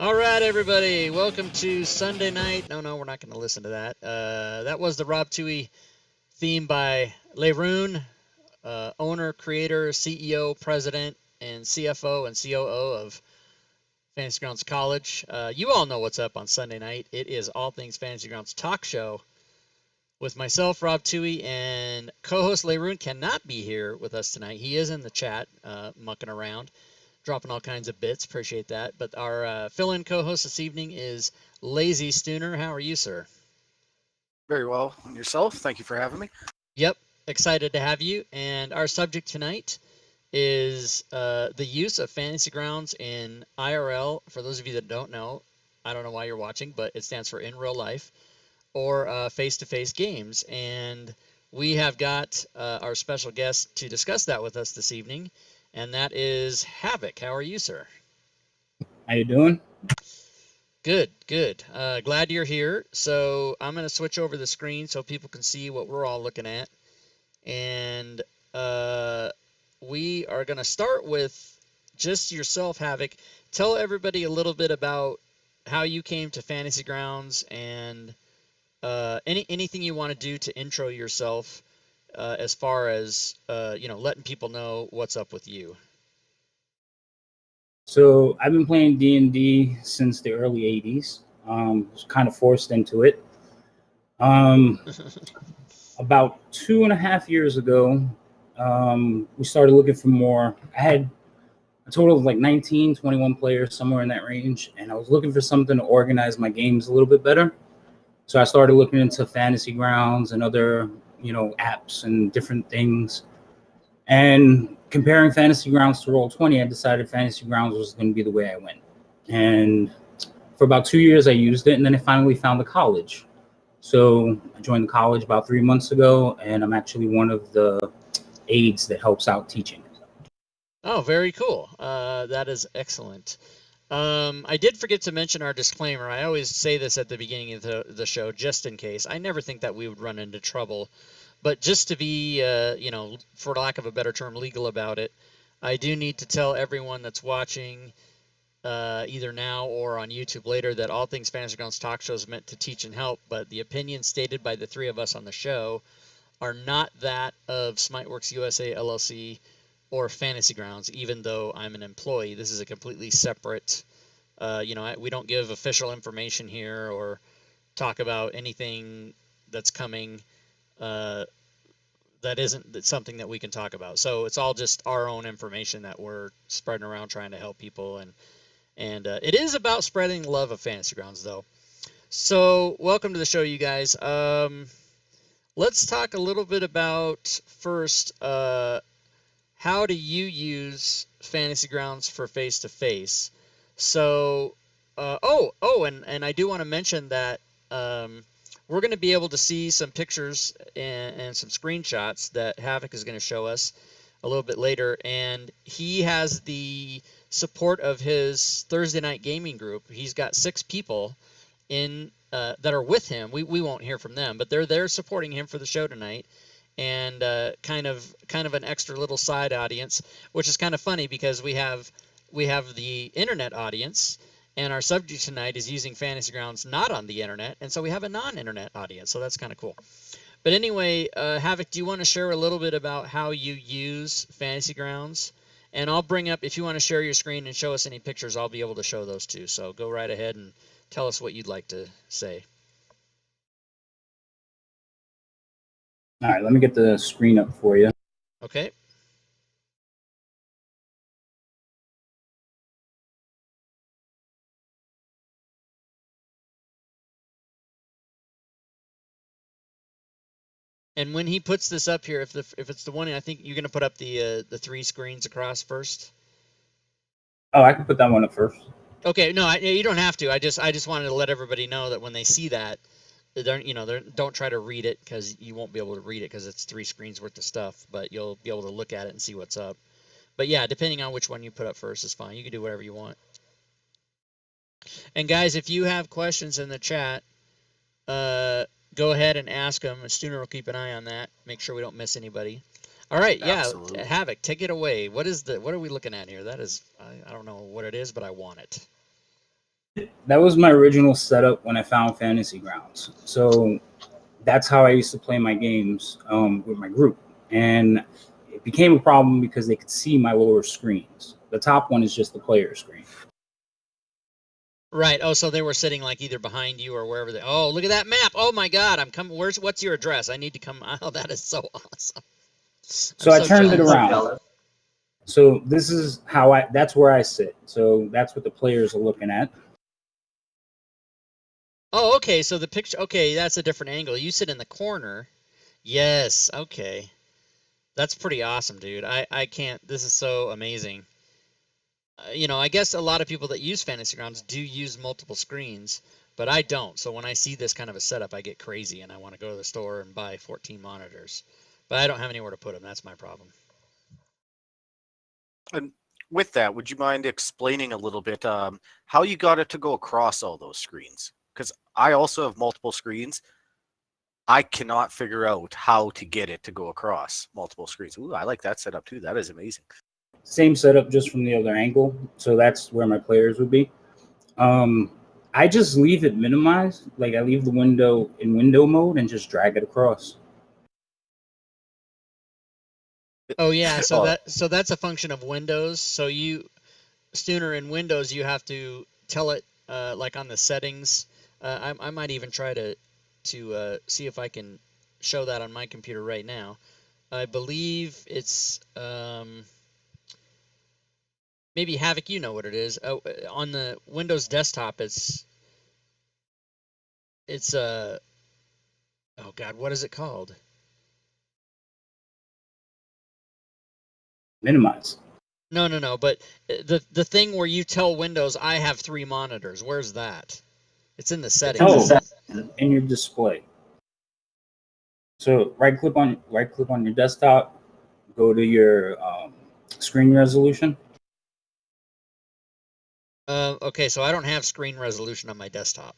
All right, everybody. Welcome to Sunday night. No, we're not going to listen to that. That was the Rob Toohey theme by Leroon, owner, creator, CEO, president, and CFO and COO of Fantasy Grounds College. You all know what's up on Sunday night. It is All Things Fantasy Grounds Talk Show with myself, Rob Toohey, and co-host Leroon cannot be here with us tonight. He is in the chat, mucking around, dropping all kinds of bits. Appreciate that. But our fill-in co-host this evening is Lazy Stooner. How are you, sir? Very well. And yourself? Thank you for having me. Yep, excited to have you. And our subject tonight is the use of Fantasy Grounds in IRL. For those of you that don't know, I don't know why you're watching, but it stands for in real life, or face-to-face games. And we have got our special guest to discuss that with us this evening, and that is Havoc. How are you, sir? How you doing? Good, good. Glad you're here. So I'm going to switch over the screen so people can see what we're all looking at. And we are going to start with just yourself, Havoc. Tell everybody a little bit about how you came to Fantasy Grounds and anything you want to do to intro yourself as far as, letting people know what's up with you. So I've been playing D&D since the early 80s. Was kind of forced into it. About 2.5 years ago, we started looking for more. I had a total of like 19, 21 players, somewhere in that range. And I was looking for something to organize my games a little bit better. So I started looking into Fantasy Grounds and other, apps and different things. And comparing Fantasy Grounds to Roll20, I decided Fantasy Grounds was going to be the way I went. And for about 2 years, I used it, and then I finally found the college. So I joined the college about 3 months ago, and I'm actually one of the aides that helps out teaching. Oh, very cool. That is excellent. I did forget to mention our disclaimer. I always say this at the beginning of the show, just in case. I never think that we would run into trouble. But just to be, for lack of a better term, legal about it, I do need to tell everyone that's watching either now or on YouTube later that All Things Fantasy Grounds Talk Show is meant to teach and help, but the opinions stated by the three of us on the show are not that of Smiteworks USA LLC or Fantasy Grounds, even though I'm an employee. This is a completely separate, we don't give official information here or talk about anything that's coming that isn't something that we can talk about. So it's all just our own information that we're spreading around trying to help people. And it is about spreading the love of Fantasy Grounds, though. So welcome to the show, you guys. Let's talk a little bit about first, how do you use Fantasy Grounds for face-to-face? So, and I do want to mention that we're going to be able to see some pictures and some screenshots that Havoc is going to show us a little bit later. And he has the support of his Thursday night gaming group. He's got 6 people in that are with him. We won't hear from them, but they're there supporting him for the show tonight. And kind of an extra little side audience, which is kind of funny because we have the internet audience. And our subject tonight is using Fantasy Grounds not on the internet, and so we have a non-internet audience, so that's kind of cool. But anyway, Havoc, do you want to share a little bit about how you use Fantasy Grounds? And I'll bring up, if you want to share your screen and show us any pictures, I'll be able to show those too. So go right ahead and tell us what you'd like to say. All right, let me get the screen up for you. Okay. And when he puts this up here, if it's the one, I think you're going to put up the 3 screens across first. Oh, I can put that one up first. Okay, no, you don't have to. I just wanted to let everybody know that when they see that, don't try to read it because you won't be able to read it because it's 3 screens worth of stuff. But you'll be able to look at it and see what's up. But yeah, depending on which one you put up first is fine. You can do whatever you want. And guys, if you have questions in the chat, go ahead and ask them. Stooner will keep an eye on that. Make sure we don't miss anybody. All right, yeah, Absolutely. Havoc, take it away. What are we looking at here? That is, I don't know what it is, but I want it. That was my original setup when I found Fantasy Grounds. So that's how I used to play my games with my group. And it became a problem because they could see my lower screens. The top one is just the player screen. Right. Oh, so they were sitting like either behind you or wherever they. Oh, look at that map. Oh my God, I'm coming. What's your address? I need to come. Oh, that is so awesome. So I turned it jealous. around. So this is that's where I sit. So that's what the players are looking at. Oh, okay. So the picture. Okay, that's a different angle. You sit in the corner. Yes. Okay. That's pretty awesome, dude. I can't. This is so amazing. I guess a lot of people that use Fantasy Grounds do use multiple screens, but I don't. So when I see this kind of a setup, I get crazy and I want to go to the store and buy 14 monitors. But I don't have anywhere to put them. That's my problem. And with that, would you mind explaining a little bit how you got it to go across all those screens? Because I also have multiple screens. I cannot figure out how to get it to go across multiple screens. Ooh, I like that setup too. That is amazing. Same setup, just from the other angle. So that's where my players would be. I just leave it minimized. Like I leave the window in window mode and just drag it across. Oh yeah, so that's a function of Windows. So Stooner, in Windows, you have to tell it like on the settings. I might even try to see if I can show that on my computer right now. I believe it's maybe Havoc. You know what it is. On the Windows desktop, it's oh God, what is it called? Minimize. No. But the thing where you tell Windows I have 3 monitors. Where's that? It's in the settings. In your display. So right click on your desktop, go to your screen resolution. Okay, so I don't have screen resolution on my desktop.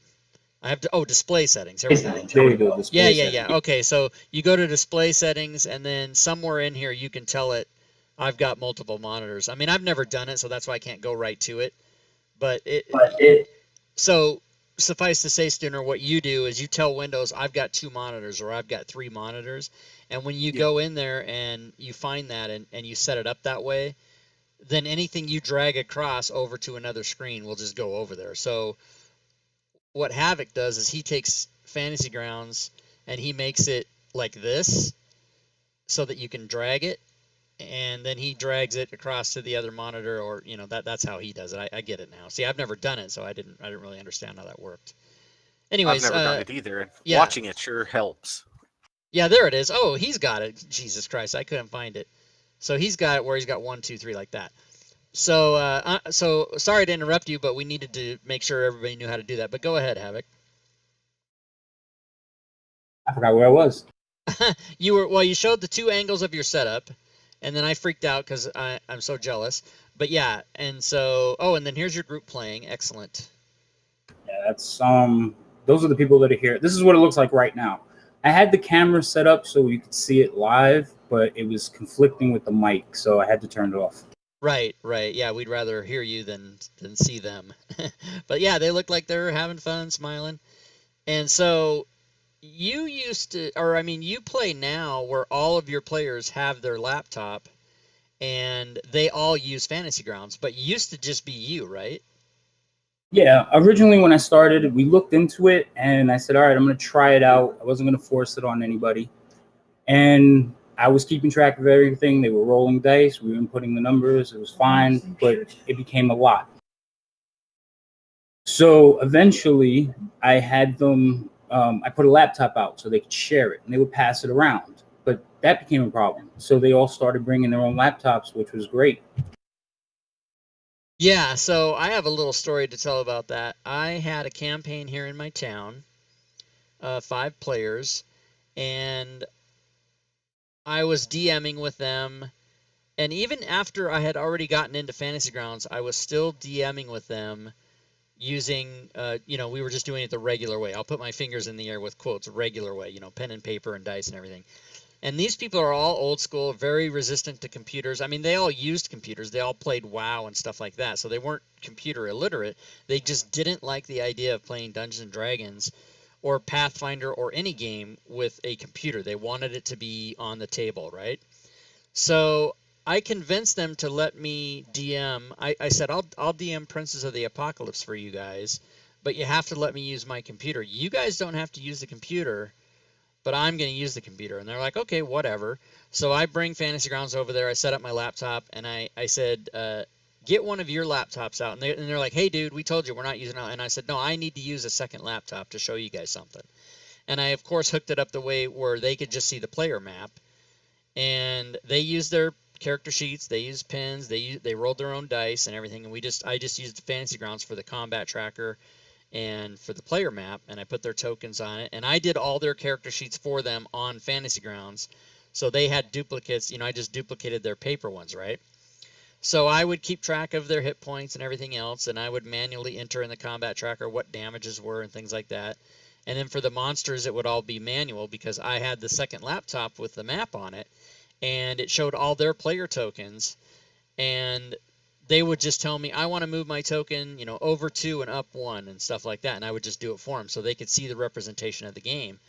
I have display settings. Here we go. There you go. Display Yeah. Okay, so you go to display settings, and then somewhere in here you can tell it I've got multiple monitors. I mean, I've never done it, so that's why I can't go right to it. But so suffice to say, Stooner, what you do is you tell Windows I've got 2 monitors or I've got 3 monitors, and when you go in there and you find that and you set it up that way, then anything you drag across over to another screen will just go over there. So what Havoc does is he takes Fantasy Grounds and he makes it like this so that you can drag it, and then he drags it across to the other monitor, or that's how he does it. I get it now. See, I've never done it, so I didn't really understand how that worked. Anyways, I've never done it either, and yeah. watching it sure helps. Yeah, there it is. Oh, he's got it. Jesus Christ, I couldn't find it. So he's got it where he's got 1, 2, 3 like that. So sorry to interrupt you, but we needed to make sure everybody knew how to do that. But go ahead, Havoc. I forgot where I was. You showed the 2 angles of your setup, and then I freaked out because I'm so jealous. But yeah, and so and then here's your group playing. Excellent. Yeah, that's those are the people that are here. This is what it looks like right now. I had the camera set up so you could see it live, but it was conflicting with the mic, so I had to turn it off. Right. Yeah, we'd rather hear you than see them. But yeah, they look like they're having fun, smiling. And so you you play now where all of your players have their laptop and they all use Fantasy Grounds, but used to just be you, right? Yeah, originally when I started, we looked into it and I said, all right, I'm going to try it out. I wasn't going to force it on anybody. And I was keeping track of everything. They were rolling dice. We were inputting the numbers. It was fine, but it became a lot. So eventually I had them, I put a laptop out so they could share it and they would pass it around. But that became a problem. So they all started bringing their own laptops, which was great. Yeah, so I have a little story to tell about that. I had a campaign here in my town, 5 players, and I was DMing with them. And even after I had already gotten into Fantasy Grounds, I was still DMing with them using, we were just doing it the regular way. I'll put my fingers in the air with quotes, regular way, pen and paper and dice and everything. And these people are all old school, very resistant to computers. I mean, they all used computers. They all played WoW and stuff like that. So they weren't computer illiterate. They just didn't like the idea of playing Dungeons and Dragons or Pathfinder or any game with a computer. They wanted it to be on the table, right? So I convinced them to let me DM. I said, I'll DM Princes of the Apocalypse for you guys, but you have to let me use my computer. You guys don't have to use the computer, but I'm going to use the computer. And they're like, okay, whatever. So I bring Fantasy Grounds over there. I set up my laptop, and I said, get one of your laptops out. And they're like, hey, dude, we told you we're not using it. And I said, no, I need to use a second laptop to show you guys something. And I, of course, hooked it up the way where they could just see the player map. And they used their character sheets, they used pins, they rolled their own dice and everything. And I just used Fantasy Grounds for the combat tracker and for the player map, and I put their tokens on it. And I did all their character sheets for them on Fantasy Grounds. So they had duplicates, I just duplicated their paper ones, right? So I would keep track of their hit points and everything else, and I would manually enter in the combat tracker what damages were and things like that. And then for the monsters, it would all be manual because I had the second laptop with the map on it, and it showed all their player tokens. And they would just tell me, I want to move my token, over 2 and up 1 and stuff like that. And I would just do it for them so they could see the representation of the game.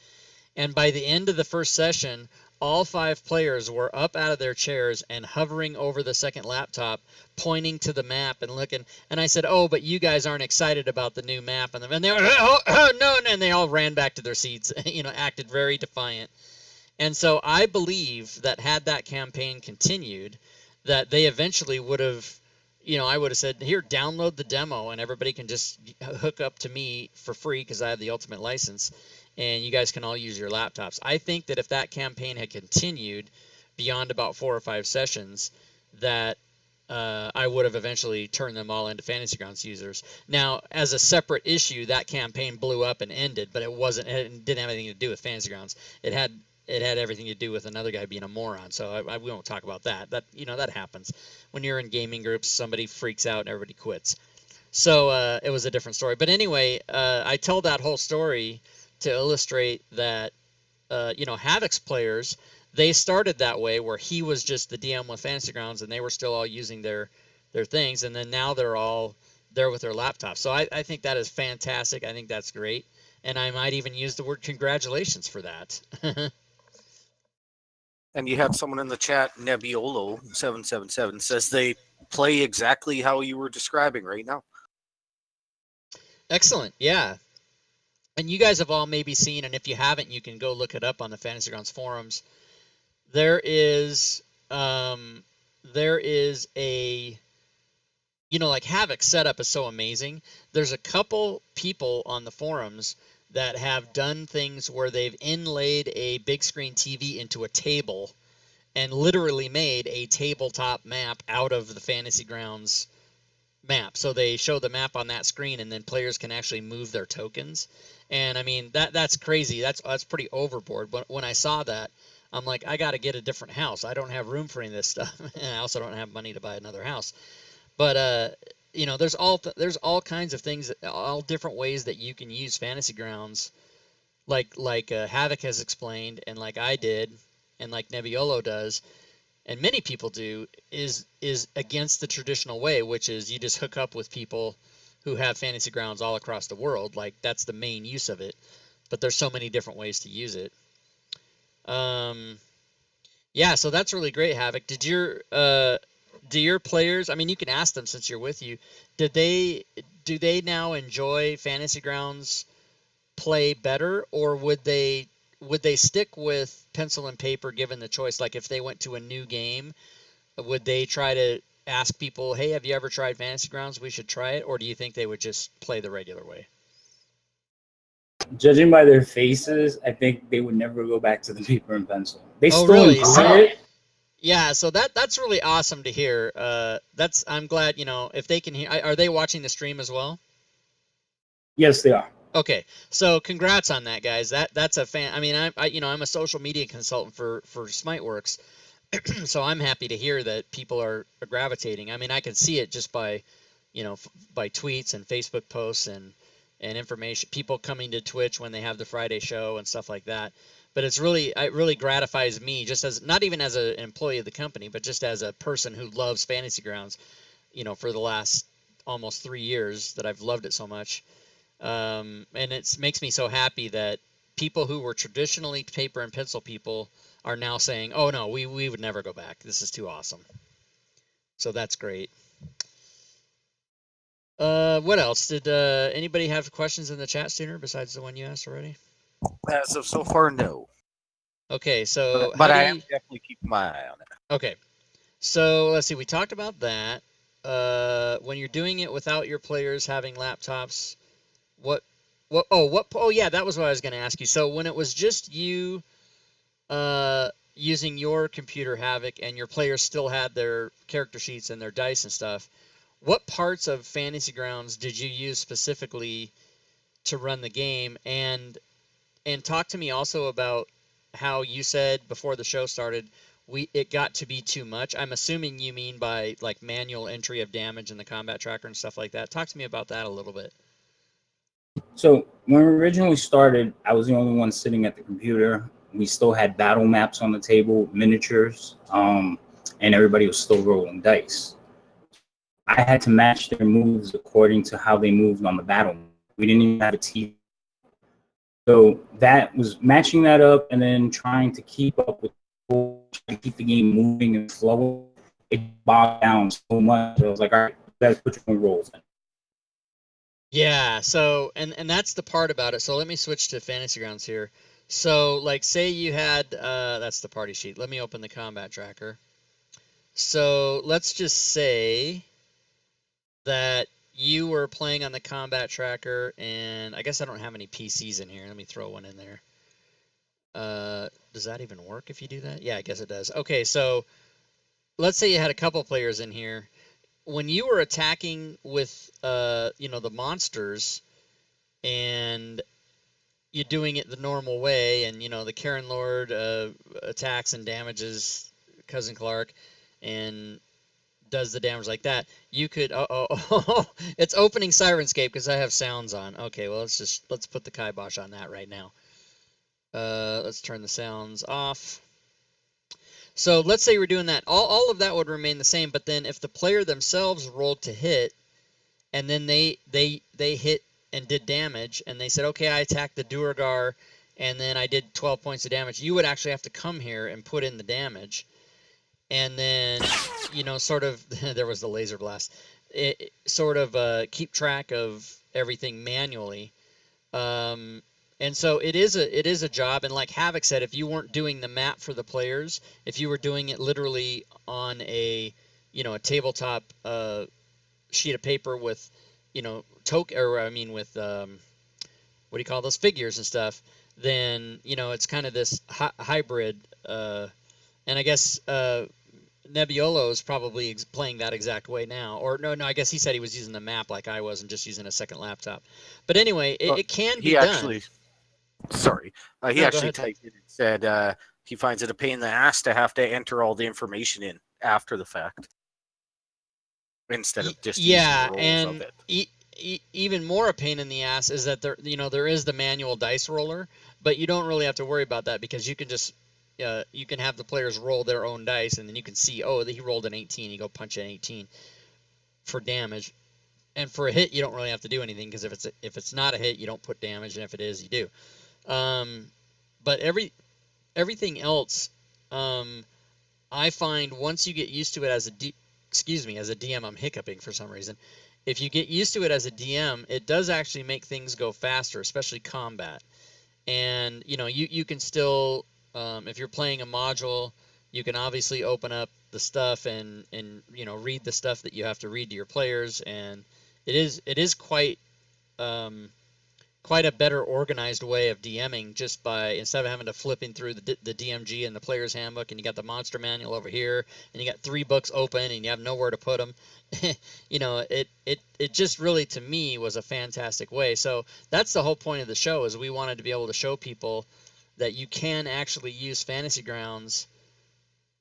And by the end of the first session, all 5 players were up out of their chairs and hovering over the second laptop, pointing to the map and looking. And I said, oh, but you guys aren't excited about the new map. And they were, oh, no. And they all ran back to their seats, acted very defiant. And so I believe that had that campaign continued, that they eventually would have, I would have said, here, download the demo, and everybody can just hook up to me for free because I have the ultimate license, and you guys can all use your laptops. I think that if that campaign had continued beyond about 4 or 5 sessions, that I would have eventually turned them all into Fantasy Grounds users. Now, as a separate issue, that campaign blew up and ended, but it didn't have anything to do with Fantasy Grounds. It had everything to do with another guy being a moron. So we won't talk about that. That happens when you're in gaming groups. Somebody freaks out and everybody quits. So it was a different story. But anyway, I tell that whole story to illustrate that Havoc's players, they started that way where he was just the DM with Fantasy Grounds and they were still all using their things, and then now they're all there with their laptops. So I think that is fantastic. I think that's great, and I might even use the word congratulations for that. And you have someone in the chat, Nebbiolo777, says they play exactly how you were describing right now. Excellent. Yeah. And you guys have all maybe seen, and if you haven't, you can go look it up on the Fantasy Grounds forums. There is a, like Havoc's setup is so amazing. There's a couple people on the forums that have done things where they've inlaid a big screen TV into a table and literally made a tabletop map out of the Fantasy Grounds map. So they show the map on that screen, and then players can actually move their tokens. And I mean, that's crazy. That's pretty overboard. But when I saw that, I'm like, I got to get a different house. I don't have room for any of this stuff. And I also don't have money to buy another house. But there's all kinds of things, all different ways that you can use Fantasy Grounds, like Havoc has explained, and like I did, and like Nebbiolo does, and many people do, is against the traditional way, which is you just hook up with people who have Fantasy Grounds all across the world. Like that's the main use of it, but there's so many different ways to use it. Yeah, so that's really great, Havoc. Do your players, I mean, you can ask them since you're with you, do they now enjoy Fantasy Grounds play better, or would they stick with pencil and paper given the choice? Like if they went to a new game, would they try to ask people, hey, have you ever tried Fantasy Grounds? We should try it. Or do you think they would just play the regular way? Judging by their faces, I think they would never go back to the paper and pencil. They still really? enjoy it. Yeah, so that's really awesome to hear. I'm glad, if they can hear. Are they watching the stream as well? Yes, they are. Okay, so congrats on that, guys. That's a fan. I mean, I'm a social media consultant for Smiteworks, so I'm happy to hear that people are gravitating. I mean, I can see it just by, by tweets and Facebook posts and information. People coming to Twitch when they have the Friday show and stuff like that. but it really gratifies me, just as not even as an employee of the company, but just as a person who loves Fantasy Grounds, for the last almost 3 years that I've loved it so much. And it makes me so happy that people who were traditionally paper and pencil people are now saying, oh no, we would never go back. This is too awesome. So that's great. What else? Did anybody have questions in the chat sooner besides the one you asked already? So far, no. Okay, so but I am definitely keeping my eye on it. Okay, so let's see. We talked about that. When you're doing it without your players having laptops, oh yeah, that was what I was going to ask you. So when it was just you using your computer Havoc and your players still had their character sheets and their dice and stuff, what parts of Fantasy Grounds did you use specifically to run the game? And talk to me also about how you said before the show started it got to be too much. I'm assuming you mean by like manual entry of damage in the combat tracker and stuff like that. Talk to me about that a little bit. So when we originally started, I was the only one sitting at the computer. We still had battle maps on the table, miniatures, and everybody was still rolling dice. I had to match their moves according to how they moved on the battle. We didn't even have a TV. So that was matching that up and then trying to keep up with to keep the game moving and flowing. It bogged down so much. I was like, all right, you guys put your own roles in. Yeah, so and that's the part about it. So let me switch to Fantasy Grounds here. So like say you had that's the party sheet. Let me open the combat tracker. So let's just say that you were playing on the combat tracker, and I guess I don't have any PCs in here. Let me throw one in there. Does that even work if you do that? Yeah, I guess it does. Okay, so let's say you had a couple players in here. When you were attacking with the monsters, and you're doing it the normal way, and the Karen Lord attacks and damages Cousin Clark and does the damage like that, you could it's opening Sirenscape because I have sounds on. Okay, well let's put the kibosh on that right now. Let's turn the sounds off. So let's say we're doing that. All of that would remain the same, but then if the player themselves rolled to hit, and then they hit and did damage, and they said, okay, I attacked the Duergar, and then I did 12 points of damage, you would actually have to come here and put in the damage. And then, sort of, there was the laser blast, sort of keep track of everything manually. And so it is a job, and like Havoc said, if you weren't doing the map for the players, if you were doing it literally on a tabletop sheet of paper with with what do you call those, figures and stuff, then it's kind of this hybrid, and I guess Nebbiolo is probably playing that exact way now. Or no, I guess he said he was using the map like I was and just using a second laptop. But anyway, it can be done. Sorry. He actually typed in and said he finds it a pain in the ass to have to enter all the information in after the fact instead of just using the rolls of it. Even more a pain in the ass is that there is the manual dice roller, but you don't really have to worry about that because you can just you can have the players roll their own dice, and then you can see, oh, he rolled an 18. You go punch an 18 for damage, and for a hit, you don't really have to do anything because if it's not a hit, you don't put damage, and if it is, you do. But everything else, I find once you get used to it as a DM, I'm hiccuping for some reason. If you get used to it as a DM, it does actually make things go faster, especially combat. And you can still, if you're playing a module, you can obviously open up the stuff and read the stuff that you have to read to your players, and it is quite a better organized way of DMing, just by, instead of having to flipping through the DMG and the player's handbook, and you got the monster manual over here, and you got 3 books open, and you have nowhere to put them. It just really, to me, was a fantastic way. So that's the whole point of the show, is we wanted to be able to show people that you can actually use Fantasy Grounds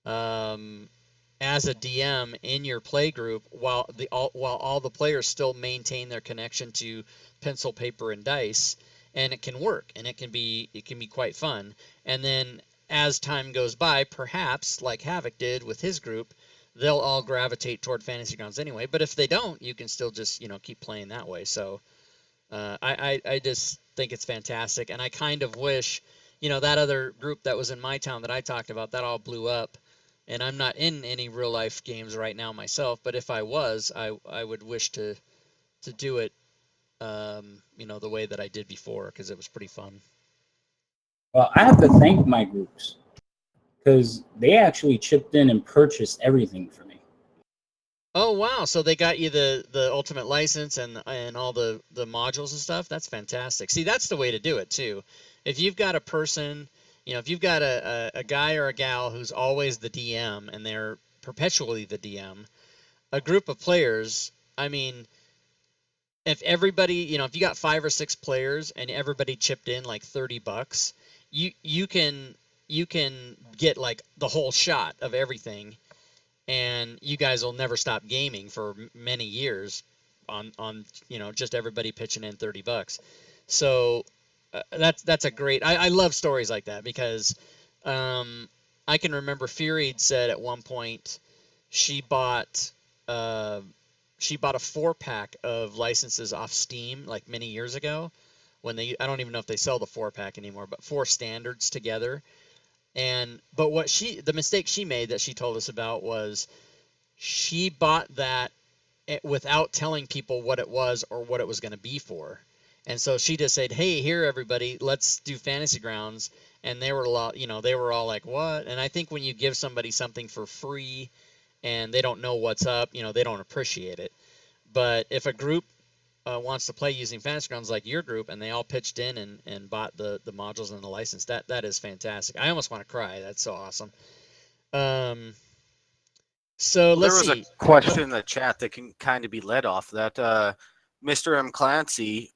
as a DM in your play group while all the players still maintain their connection to pencil, paper, and dice. and it can work, and it can be quite fun. And then as time goes by, perhaps like Havoc did with his group, they'll all gravitate toward Fantasy Grounds anyway. But if they don't, you can still just keep playing that way. So I just think it's fantastic, and I kind of wish that other group that was in my town that I talked about, that all blew up. And I'm not in any real life games right now myself, but if I was, I would wish to do it the way that I did before, because it was pretty fun. Well, I have to thank my groups because they actually chipped in and purchased everything for me. Oh wow! So they got you the ultimate license and all the modules and stuff. That's fantastic. See, that's the way to do it too. If you've got a person, if you've got a guy or a gal who's always the DM and they're perpetually the DM, a group of players, I mean, if everybody, if you got 5 or 6 players and everybody chipped in like $30, you can get like the whole shot of everything, and you guys will never stop gaming for many years on just everybody pitching in $30. So that's a great. I love stories like that, because I can remember Fury'd said at one point she bought a 4-pack of licenses off Steam like many years ago, when I don't even know if they sell the 4-pack anymore, but 4 standards together. But the mistake she made that she told us about was she bought that without telling people what it was or what it was going to be for. And so she just said, "Hey, here everybody, let's do Fantasy Grounds." And they were they were all like, "What?" And I think when you give somebody something for free and they don't know what's up, they don't appreciate it. But if a group wants to play using Fantasy Grounds like your group, and they all pitched in and bought the modules and the license, that is fantastic. I almost want to cry. That's so awesome. So let's see. There was a question in the chat that can kind of be led off that Mr. M. Clancy,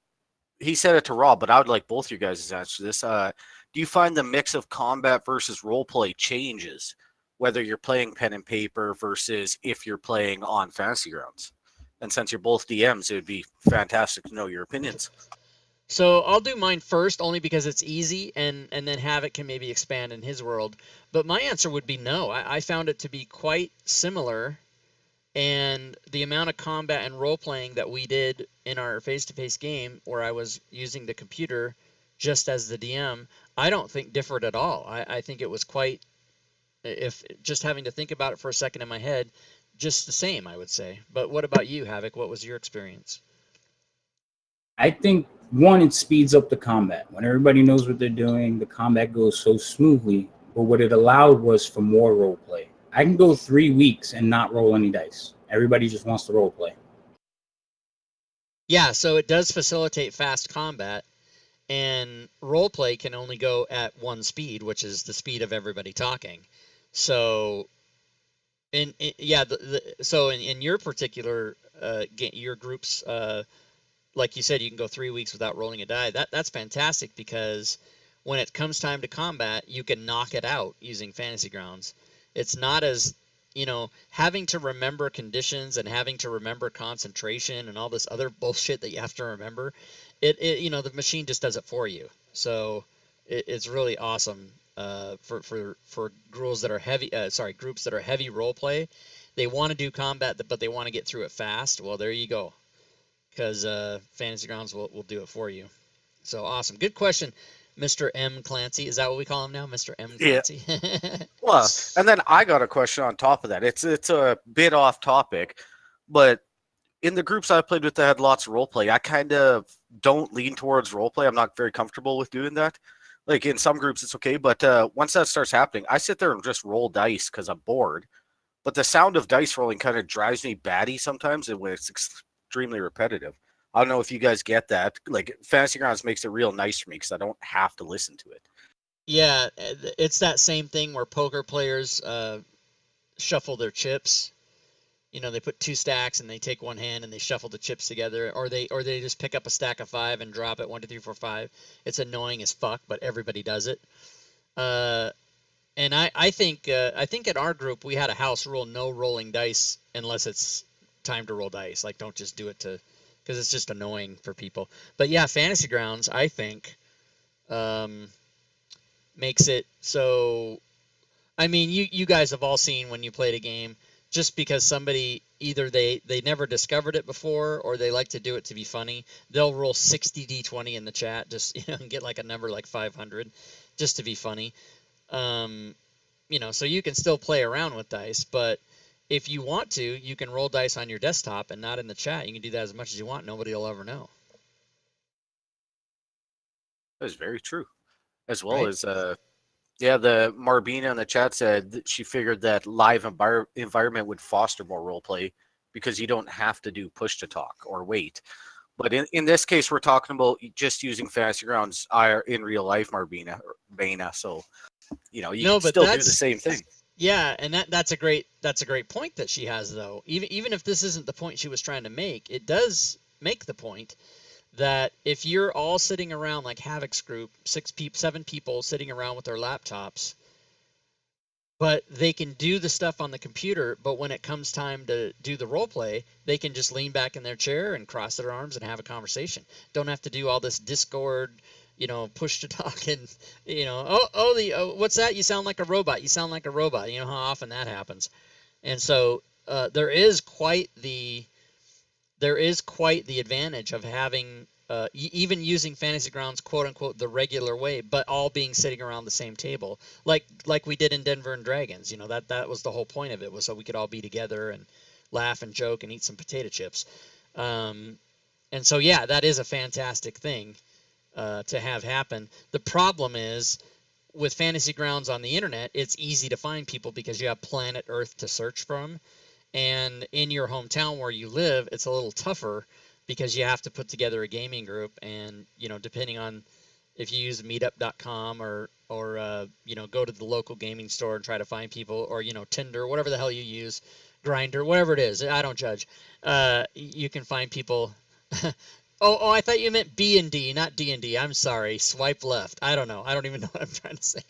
he said it to Rob, but I would like both you guys to answer this. Do you find the mix of combat versus roleplay changes, whether you're playing pen and paper versus if you're playing on Fantasy Grounds? And since you're both DMs, it would be fantastic to know your opinions. So I'll do mine first, only because it's easy, and then Havoc can maybe expand in his world. But my answer would be no. I found it to be quite similar, and the amount of combat and role-playing that we did in our face-to-face game, where I was using the computer just as the DM, I don't think differed at all. I think it was quite, if just having to think about it for a second in my head, just the same, I would say. But what about you, Havoc? What was your experience? I think, one, it speeds up the combat. When everybody knows what they're doing, the combat goes so smoothly. But what it allowed was for more role play. I can go 3 weeks and not roll any dice. Everybody just wants to role play. Yeah, so it does facilitate fast combat, and role play can only go at one speed, which is the speed of everybody talking. So in your particular your groups, like you said, you can go 3 weeks without rolling a die. That's fantastic, because when it comes time to combat, you can knock it out using Fantasy Grounds. It's not as, having to remember conditions and having to remember concentration and all this other bullshit that you have to remember. The machine just does it for you. So it's really awesome for groups that are heavy role play. They want to do combat, but they want to get through it fast. Well, there you go, because Fantasy Grounds will do it for you. So awesome. Good question, Mr. M. Clancy. Is that what we call him now, Mr. M. Clancy? Yeah. Well, and then I got a question on top of that. It's a bit off topic, but in the groups I played with that had lots of roleplay, I kind of don't lean towards roleplay. I'm not very comfortable with doing that. Like in some groups, it's okay, but once that starts happening, I sit there and just roll dice because I'm bored. But the sound of dice rolling kind of drives me batty sometimes, and when it's extremely repetitive. I don't know if you guys get that. Like Fantasy Grounds makes it real nice for me because I don't have to listen to it. Yeah, it's that same thing where poker players shuffle their chips. They put 2 stacks and they take one hand and they shuffle the chips together, or they just pick up a stack of 5 and drop it 1, 2, 3, 4, 5. It's annoying as fuck, but everybody does it. And I think in our group we had a house rule: no rolling dice unless it's time to roll dice. Like, don't just do it to because it's just annoying for people. But yeah, Fantasy Grounds, I think, makes it so. I mean, you guys have all seen when you played a game, just because somebody either they never discovered it before or they like to do it to be funny, they'll roll 60 d20 in the chat just and get like a number like 500 just to be funny. So you can still play around with dice, but if you want to, you can roll dice on your desktop and not in the chat. You can do that as much as you want. Nobody will ever know. That is very true. As well Right? as yeah, the Marbina in the chat said that she figured that live environment would foster more role play because you don't have to do push to talk or wait. But in this case, we're talking about just using Fantasy Grounds in real life, Marbina or Bana. So you No, can but still do the same thing. yeah, and that's a great point that she has though. Even if this isn't the point she was trying to make, it does make the point that if you're all sitting around like Havoc's group, 7 people sitting around with their laptops, but they can do the stuff on the computer, but when it comes time to do the role play, they can just lean back in their chair and cross their arms and have a conversation. Don't have to do all this Discord, push to talk and, what's that? You sound like a robot. You sound like a robot. You know how often that happens. And so there is quite the advantage of having even using Fantasy Grounds, quote unquote, the regular way, but all being sitting around the same table, like we did in Denver and Dragons. That was the whole point of it, was so we could all be together and laugh and joke and eat some potato chips. And so yeah, that is a fantastic thing to have happen. The problem is, with Fantasy Grounds on the internet, it's easy to find people because you have planet Earth to search from. And in your hometown where you live, it's a little tougher because you have to put together a gaming group, and depending on if you use meetup.com or go to the local gaming store and try to find people, or Tinder, whatever the hell you use, Grinder, whatever it is, I don't judge. You can find people. Oh, I thought you meant B&D, not D&D. I'm sorry. Swipe left. I don't know. I don't even know what I'm trying to say.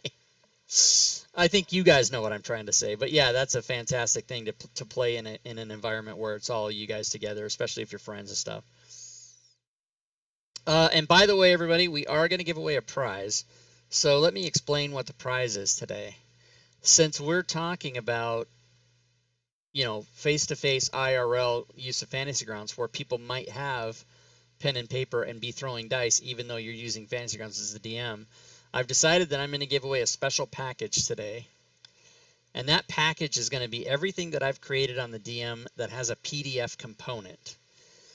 I think you guys know what I'm trying to say, but yeah, that's a fantastic thing to play in an environment where it's all you guys together, especially if you're friends and stuff. And by the way, everybody, we are going to give away a prize. So let me explain what the prize is today. Since we're talking about, face-to-face IRL use of Fantasy Grounds, where people might have pen and paper and be throwing dice, even though you're using Fantasy Grounds as the DM, I've decided that I'm going to give away a special package today. And that package is going to be everything that I've created on the DM that has a PDF component.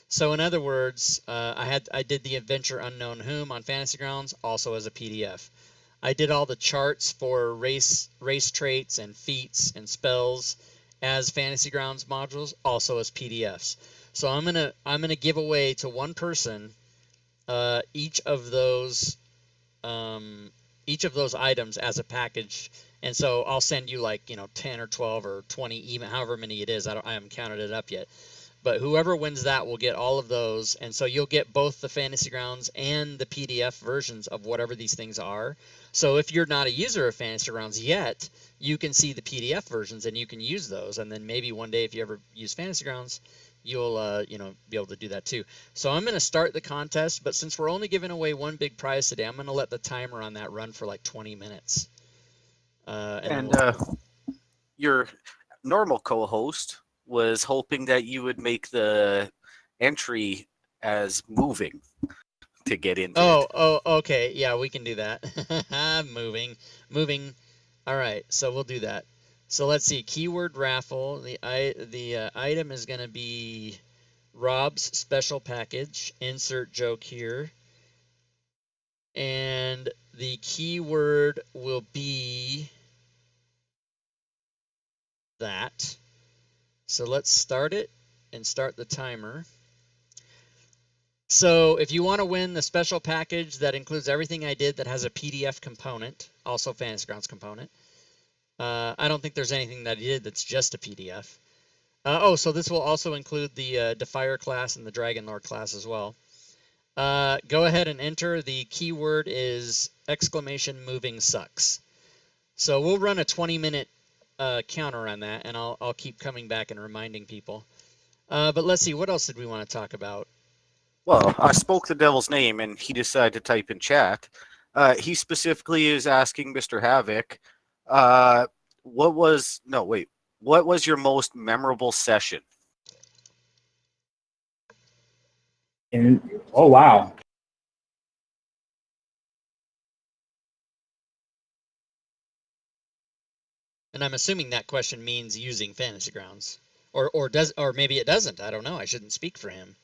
So in other words, I did the Adventure Unknown Whom on Fantasy Grounds, also as a PDF. I did all the charts for race traits and feats and spells as Fantasy Grounds modules, also as PDFs. So I'm gonna give away to one person each of those items as a package. And so I'll send you 10 or 12 or 20, even however many it is. I haven't counted it up yet. But whoever wins that will get all of those. And so you'll get both the Fantasy Grounds and the PDF versions of whatever these things are. So if you're not a user of Fantasy Grounds yet, you can see the PDF versions and you can use those. And then maybe one day if you ever use Fantasy Grounds, you'll be able to do that too. So I'm going to start the contest, but since we're only giving away one big prize today, I'm going to let the timer on that run for like 20 minutes. And your normal co-host was hoping that you would make the entry as moving to get into it. Oh, okay. Yeah, we can do that. Moving. All right, so we'll do that. So let's see. Keyword raffle. The item is going to be Rob's special package. Insert joke here. And the keyword will be that. So let's start it and start the timer. So if you want to win the special package that includes everything I did that has a PDF component, also Fantasy Grounds component, I don't think there's anything that I did that's just a PDF. So this will also include the Defier class and the Dragon Lord class as well. Go ahead and enter. The keyword is !moving sucks. So we'll run a 20-minute counter on that, and I'll keep coming back and reminding people. But let's see, what else did we want to talk about? Well, I spoke the devil's name, and he decided to type in chat. He specifically is asking Mr. Havoc, what was your most memorable session? And oh wow, And I'm assuming that question means using Fantasy Grounds, or maybe it doesn't. I don't know. I shouldn't speak for him.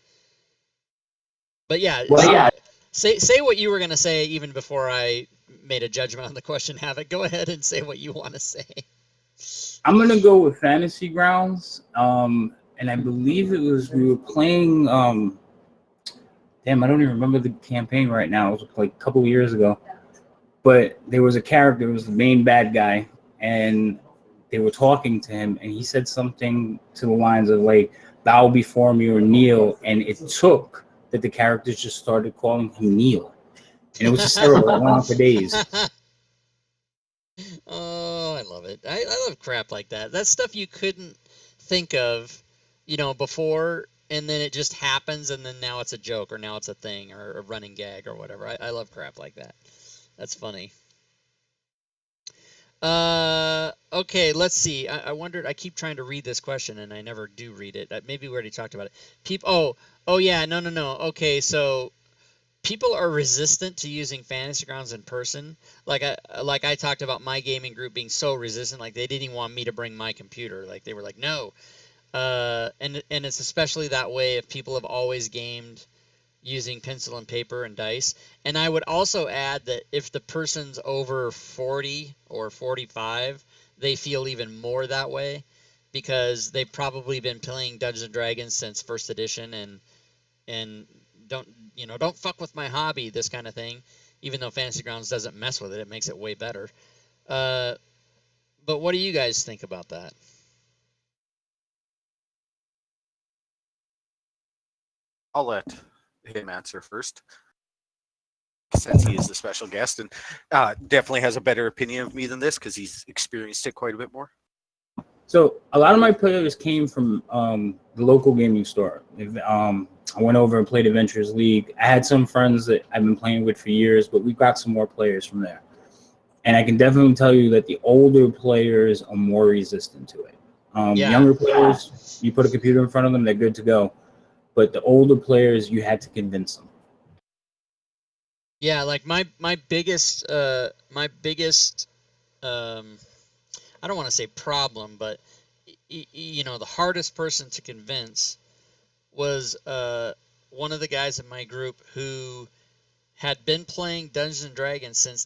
But yeah, well, yeah. say what you were going to say even before I made a judgment on the question. Havoc, go ahead and say what you want to say. I'm gonna go with Fantasy Grounds. And I believe it was we were playing. Damn, I don't even remember the campaign right now. It was like a couple of years ago. But there was a character, it was the main bad guy, and they were talking to him, and he said something to the lines of like, "Bow before me" or "kneel," and it took that the characters just started calling him Neil, and it was hysterical. It went on for days. Oh, I love it. I love crap like that. That's stuff you couldn't think of, before, and then it just happens, and then now it's a joke, or now it's a thing, or a running gag, or whatever. I love crap like that. That's funny. Okay, let's see. I wondered. I keep trying to read this question, and I never do read it. Maybe we already talked about it. Oh yeah, no. Okay, so people are resistant to using Fantasy Grounds in person. Like I talked about my gaming group being so resistant, like they didn't even want me to bring my computer. Like they were like, no. And it's especially that way if people have always gamed using pencil and paper and dice. And I would also add that if the person's over 40 or 45, they feel even more that way because they've probably been playing Dungeons and Dragons since first edition and don't fuck with my hobby, this kind of thing. Even though Fantasy Grounds doesn't mess with it, it makes it way better. But what do you guys think about that? I'll let him answer first, since he is the special guest and definitely has a better opinion of me than this because he's experienced it quite a bit more. So a lot of my players came from the local gaming store. I went over and played Adventures League. I had some friends that I've been playing with for years, but we've got some more players from there. And I can definitely tell you that the older players are more resistant to it. Yeah. Younger players, you put a computer in front of them, they're good to go. But the older players, you had to convince them. Yeah, like my biggest I don't want to say problem, but the hardest person to convince was one of the guys in my group who had been playing Dungeons and Dragons since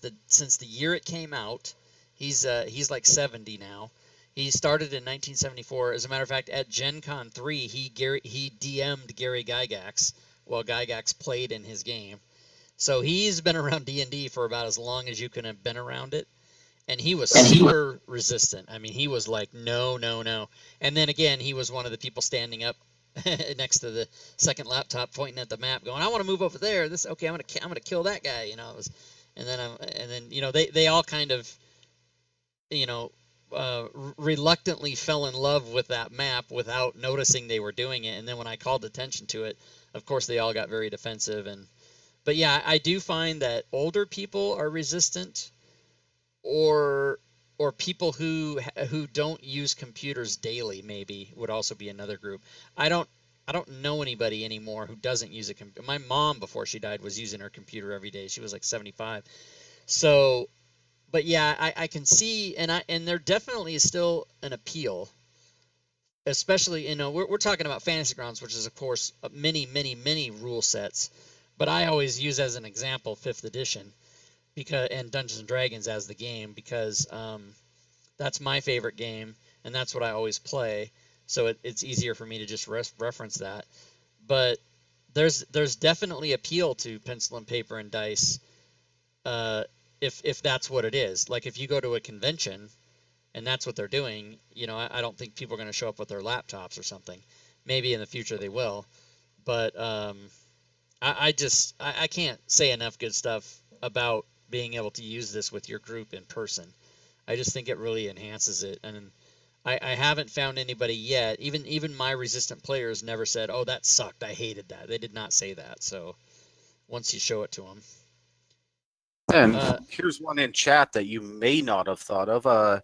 the year it came out. He's like 70 now. He started in 1974. As a matter of fact, at Gen Con 3, he DM'd Gary Gygax while Gygax played in his game. So he's been around D&D for about as long as you can have been around it. And he was super resistant. I mean, he was like, no. And then again, he was one of the people standing up next to the second laptop, pointing at the map, going, "I want to move over there. I'm gonna kill that guy." It was, and then they all kind of, reluctantly fell in love with that map without noticing they were doing it. And then when I called attention to it, of course, they all got very defensive. But yeah, I do find that older people are resistant, or people who don't use computers daily maybe would also be another group. I don't know anybody anymore who doesn't use a computer. My mom, before she died, was using her computer every day. She was like 75. So, but yeah, I can see, and there definitely is still an appeal, especially, we're talking about Fantasy Grounds, which is of course many rule sets, but I always use as an example 5th edition and Dungeons and Dragons as the game because that's my favorite game and that's what I always play. So it's easier for me to just reference that. But there's definitely appeal to pencil and paper and dice if that's what it is. Like if you go to a convention and that's what they're doing, I don't think people are going to show up with their laptops or something. Maybe in the future they will, but I can't say enough good stuff about being able to use this with your group in person. I just think it really enhances it, and I haven't found anybody yet. Even my resistant players never said, "Oh, that sucked. I hated that." They did not say that. So once you show it to them. And here's one in chat that you may not have thought of.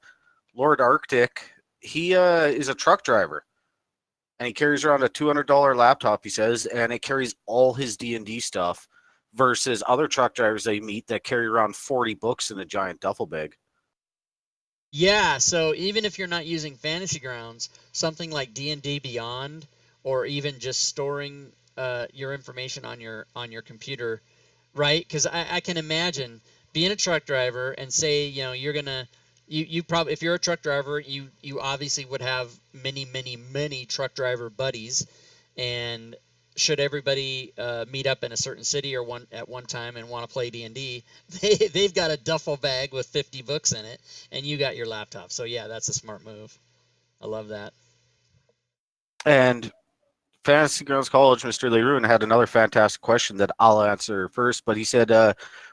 Lord Arctic, he is a truck driver, and he carries around a $200 laptop, he says, and it carries all his D&D stuff versus other truck drivers they meet that carry around 40 books in a giant duffel bag. Yeah, so even if you're not using Fantasy Grounds, something like D&D Beyond, or even just storing your information on your computer, right? Because I can imagine being a truck driver and say, you're gonna you probably, if you're a truck driver, you obviously would have many truck driver buddies, and should everybody meet up in a certain city or at one time and want to play D&D, they've got a duffel bag with 50 books in it, and you got your laptop. So yeah, that's a smart move. I love that. And Fantasy Grounds College, Mr. Leroux, had another fantastic question that I'll answer first. But he said,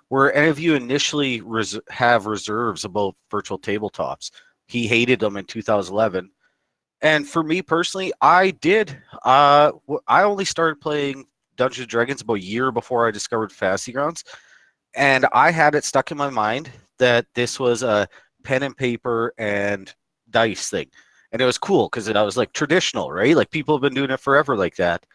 were any of you initially have reserves about virtual tabletops? He hated them in 2011. And for me personally, I did. I only started playing Dungeons & Dragons about a year before I discovered Fantasy Grounds. And I had it stuck in my mind that this was a pen and paper and dice thing. And it was cool because I was like traditional, right? Like people have been doing it forever like that.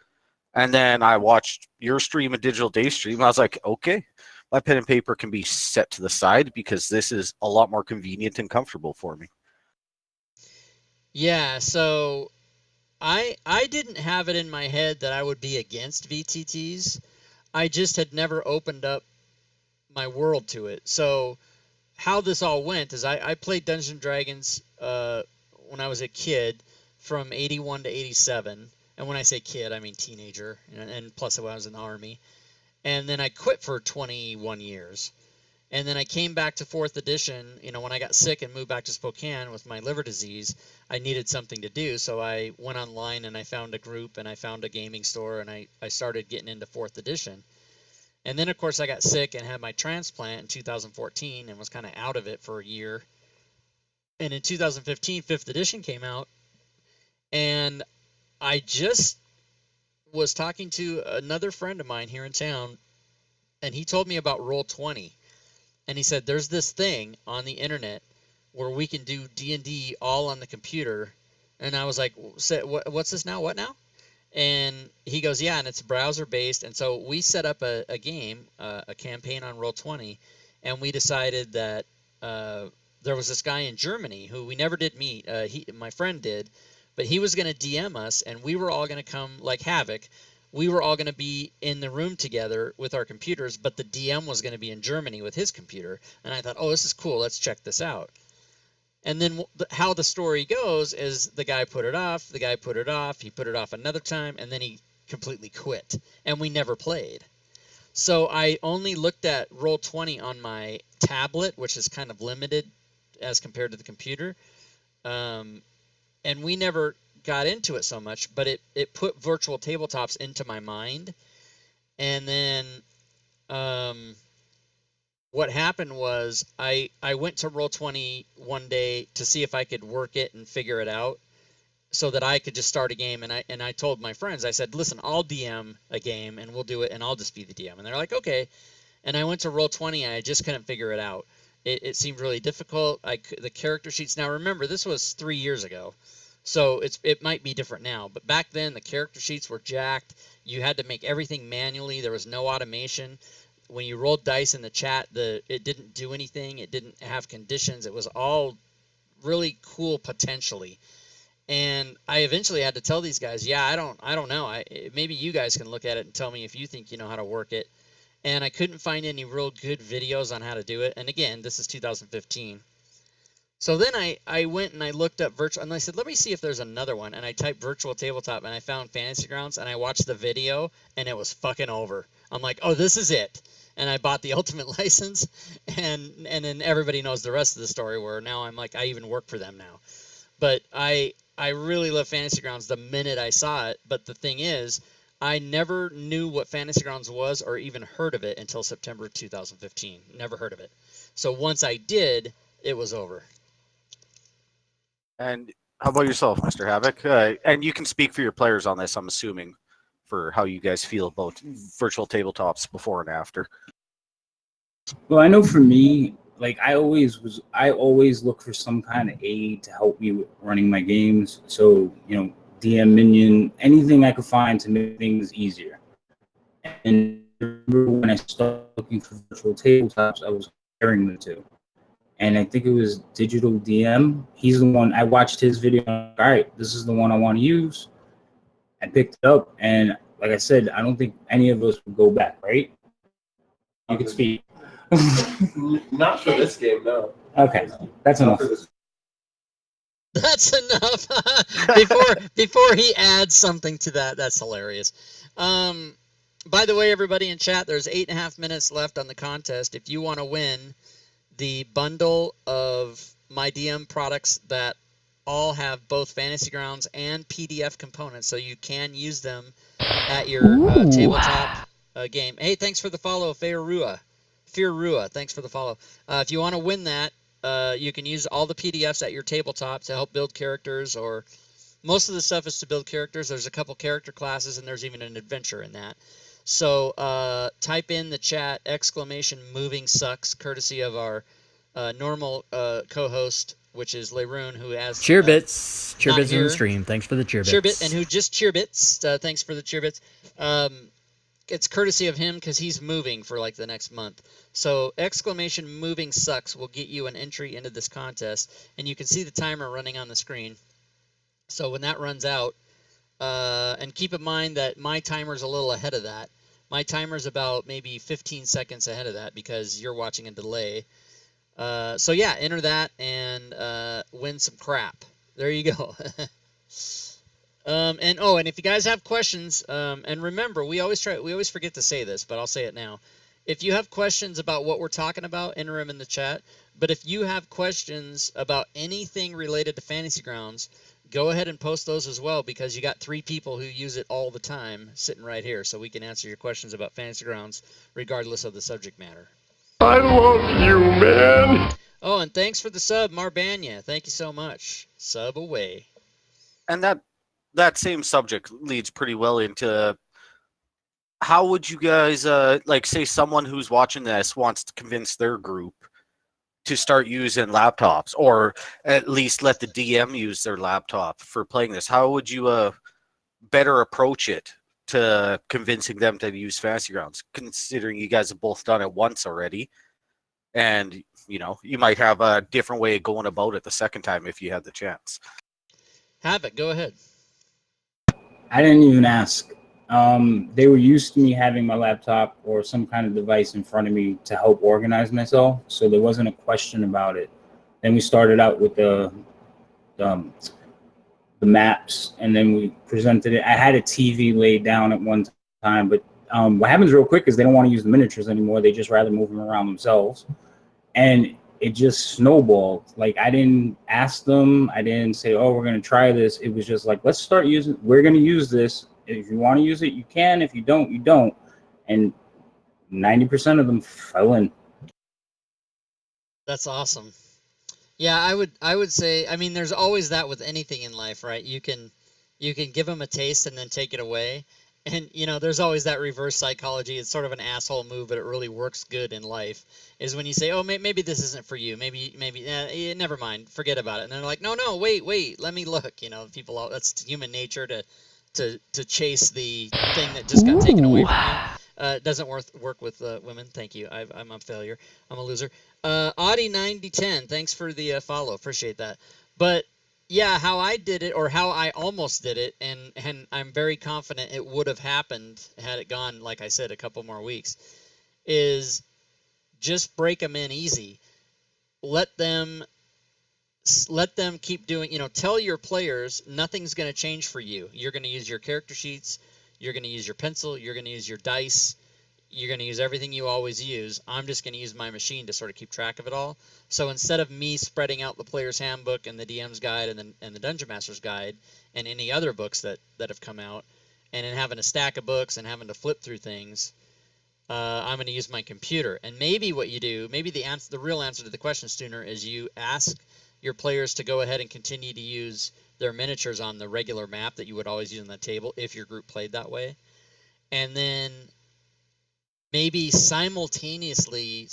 And then I watched your stream and Digital Day stream. I was like, okay, my pen and paper can be set to the side because this is a lot more convenient and comfortable for me. Yeah, so I didn't have it in my head that I would be against VTTs. I just had never opened up my world to it. So how this all went is I played Dungeons and Dragons when I was a kid from 81 to 87. And when I say kid, I mean teenager. And plus I was in the Army. And then I quit for 21 years. And then I came back to 4th edition. When I got sick and moved back to Spokane with my liver disease, I needed something to do. So I went online and I found a group and I found a gaming store, and I started getting into 4th edition. And then, of course, I got sick and had my transplant in 2014 and was kind of out of it for a year. And in 2015, 5th edition came out, and I just was talking to another friend of mine here in town, and he told me about Roll20. And he said, there's this thing on the internet where we can do D&D all on the computer. And I was like, what's this now? What now? And he goes, yeah, and it's browser-based. And so we set up a game, a campaign on Roll20, and we decided that there was this guy in Germany who we never did meet. My friend did, but he was going to DM us, and we were all going to come like Havoc. We were all going to be in the room together with our computers, but the DM was going to be in Germany with his computer. And I thought, oh, this is cool. Let's check this out. And then how the story goes is the guy put it off. The guy put it off. He put it off another time, and then he completely quit. And we never played. So I only looked at Roll20 on my tablet, which is kind of limited as compared to the computer. And we never got into it so much, but it put virtual tabletops into my mind. And then what happened was I went to Roll20 one day to see if I could work it and figure it out so that I could just start a game. And I told my friends, I said, listen, I'll DM a game and we'll do it, and I'll just be the DM. And they're like, okay. And I went to Roll20 and I just couldn't figure it out. It seemed really difficult. The character sheets, now remember, this was 3 years ago. So it might be different now, but back then the character sheets were jacked. You had to make everything manually. There was no automation. When you rolled dice in the chat, it didn't do anything. It didn't have conditions. It was all really cool potentially. And I eventually had to tell these guys, yeah, I don't know. Maybe you guys can look at it and tell me if you think you know how to work it. And I couldn't find any real good videos on how to do it. And again, this is 2015. So then I went and I looked up virtual, and I said, let me see if there's another one. And I typed virtual tabletop, and I found Fantasy Grounds, and I watched the video, and it was fucking over. I'm like, oh, this is it. And I bought the ultimate license, and then everybody knows the rest of the story, where now I'm like, I even work for them now. But I really love Fantasy Grounds the minute I saw it. But the thing is, I never knew what Fantasy Grounds was or even heard of it until September 2015. Never heard of it. So once I did, it was over. And How about yourself, Mr. Havoc? And you can speak for your players on this, I'm assuming, for how you guys feel about virtual tabletops before and after. Well, I know for me, like I always look for some kind of aid to help me with running my games. So, DM minion, anything I could find to make things easier. And when I started looking for virtual tabletops, I was comparing the two. And I think it was Digital DM. He's the one I watched his video. All right, this is the one I want to use. I picked it up, and like I said, I don't think any of us would go back. Right? You could speak. Not for this game, no. Okay, that's enough. That's enough. before he adds something to that, that's hilarious. By the way, everybody in chat, there's 8.5 minutes left on the contest. If you want to win the bundle of my DM products that all have both Fantasy Grounds and PDF components, so you can use them at your tabletop game. Hey, thanks for the follow, Fearua. Thanks for the follow. If you want to win that, you can use all the PDFs at your tabletop to help build characters, or most of the stuff is to build characters. There's a couple character classes, and there's even an adventure in that. So type in the chat !moving sucks, courtesy of our normal co-host, which is Leroon, who has Cheerbits in the stream. Thanks for the cheerbits. Cheerbit, and who just cheerbits. Thanks for the cheerbits. It's courtesy of him because he's moving for like the next month. So !moving sucks will get you an entry into this contest, and you can see the timer running on the screen. So when that runs out, and keep in mind that my timer's a little ahead of that. My timer's about maybe 15 seconds ahead of that because you're watching a delay. So yeah, enter that and win some crap. There you go. And if you guys have questions, and remember, we always forget to say this, but I'll say it now. If you have questions about what we're talking about, enter them in the chat. But if you have questions about anything related to Fantasy Grounds, go ahead and post those as well, because you got 3 people who use it all the time sitting right here, so we can answer your questions about Fantasy Grounds regardless of the subject matter. I love you, man. Oh, and thanks for the sub, Marbanya. Thank you so much. Sub away. And that same subject leads pretty well into how would you guys, say someone who's watching this wants to convince their group to start using laptops, or at least let the DM use their laptop for playing this. How would you better approach it to convincing them to use Fantasy Grounds, considering you guys have both done it once already? And, you might have a different way of going about it the second time if you had the chance. Havoc, go ahead. I didn't even ask. They were used to me having my laptop or some kind of device in front of me to help organize myself, so there wasn't a question about it. Then we started out with the maps, and then we presented it. I had a TV laid down at one time, but what happens real quick is they don't want to use the miniatures anymore. They just rather move them around themselves, and it just snowballed. Like, I didn't ask them. I didn't say, oh, we're going to try this. It was just like, let's start using, we're going to use this. If you want to use it, you can. If you don't, you don't. And 90% of them fell in. That's awesome. Yeah, I would say, I mean, there's always that with anything in life, right? You can give them a taste and then take it away. And, there's always that reverse psychology. It's sort of an asshole move, but it really works good in life, is when you say, oh, maybe this isn't for you. Maybe, never mind. Forget about it. And they're like, no, wait, let me look. People, that's human nature to chase the thing that just got taken away from you. It doesn't work with women. Thank you. I'm a failure. I'm a loser. Audie9010, thanks for the follow. Appreciate that. But yeah, how I did it, or how I almost did it, and I'm very confident it would have happened had it gone, like I said, a couple more weeks, is just break them in easy. Let them keep doing, tell your players nothing's going to change for you. You're going to use your character sheets. You're going to use your pencil. You're going to use your dice. You're going to use everything you always use. I'm just going to use my machine to sort of keep track of it all. So instead of me spreading out the player's handbook and the DM's guide and the Dungeon Master's guide and any other books that have come out, and then having a stack of books and having to flip through things, I'm going to use my computer. And maybe what you do, maybe the real answer to the question, Stooner, is you ask your players to go ahead and continue to use their miniatures on the regular map that you would always use on the table if your group played that way. And then maybe simultaneously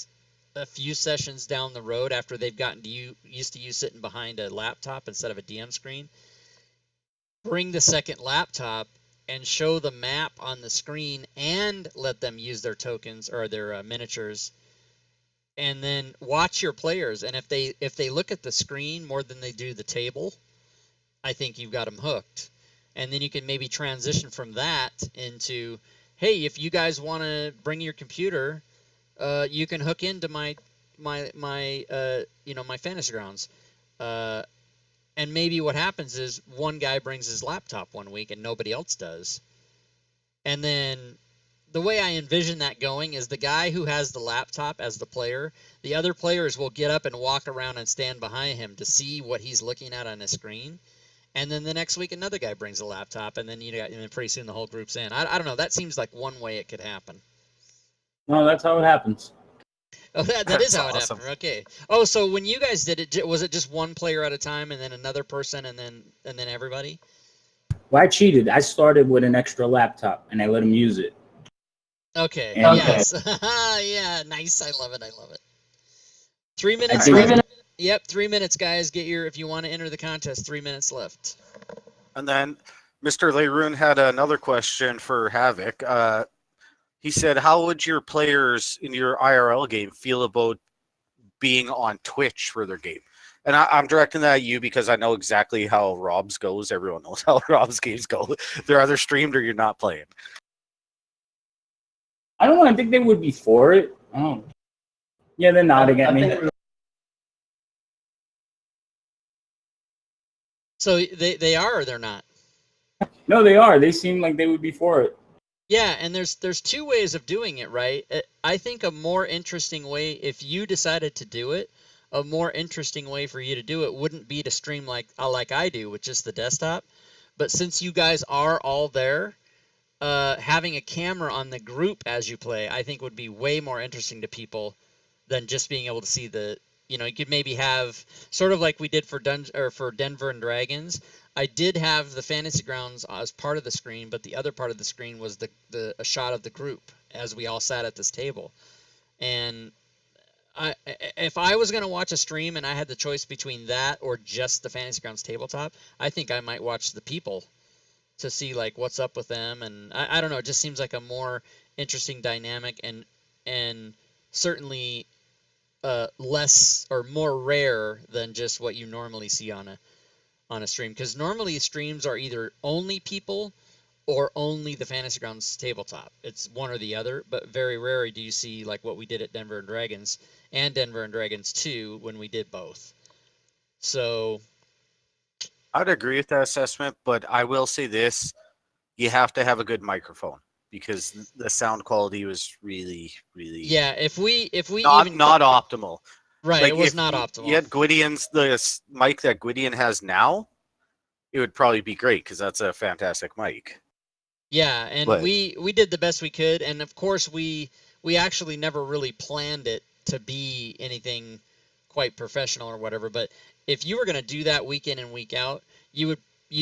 a few sessions down the road after they've gotten used to you sitting behind a laptop instead of a DM screen, bring the second laptop and show the map on the screen and let them use their tokens or their miniatures, and then watch your players. And if they look at the screen more than they do the table, I think you've got them hooked. And then you can maybe transition from that into, hey, if you guys want to bring your computer, you can hook into my Fantasy Grounds. And maybe what happens is one guy brings his laptop one week and nobody else does. And then the way I envision that going is the guy who has the laptop as the player, the other players will get up and walk around and stand behind him to see what he's looking at on his screen. And then the next week another guy brings a laptop, and then and then pretty soon the whole group's in. I don't know. That seems like one way it could happen. No, that's how it happens. Oh, that is how it awesome. happened. Okay. Oh, so when you guys did it, was it just one player at a time, and then another person, and then everybody? Well, I cheated. I started with an extra laptop, and I let him use it. Okay. And- Yes. Yeah. Nice. I love it. 3 minutes. 3 minutes. Yep. 3 minutes, guys. If you want to enter the contest, 3 minutes left. And then Mr. Leroon had another question for Havoc. He said, how would your players in your IRL game feel about being on Twitch for their game? And I'm directing that at you because I know exactly how Rob's goes. Everyone knows how Rob's games go. They're either streamed or you're not playing. I don't know. I think they would be for it. Oh. Yeah, they're nodding at me. So they are or they're not? No, they are. They seem like they would be for it. Yeah, and there's two ways of doing it, right? I think a more interesting way, if you decided to do it, a more interesting way for you to do it wouldn't be to stream like I do with just the desktop. But since you guys are all there, having a camera on the group as you play, I think would be way more interesting to people than just being able to see the. You could maybe have sort of like we did for Denver and Dragons. I did have the Fantasy Grounds as part of the screen, but the other part of the screen was a shot of the group as we all sat at this table. And if I was going to watch a stream and I had the choice between that or just the Fantasy Grounds tabletop, I think I might watch the people to see like what's up with them. And I don't know, it just seems like a more interesting dynamic and certainly less or more rare than just what you normally see on a stream, because normally streams are either only people or only the Fantasy Grounds tabletop. It's one or the other, but very rarely do you see like what we did at Denver and Dragons and Denver and Dragons 2 when we did both. So I'd agree with that assessment, but I will say this: you have to have a good microphone because the sound quality was really, really if we not optimal. Right, Like it was if not optimal. You had the mic that Gwydion has now, it would probably be great because that's a fantastic mic. Yeah, and we did the best we could, and of course we actually never really planned it to be anything quite professional or whatever. But if you were going to do that week in and week out, you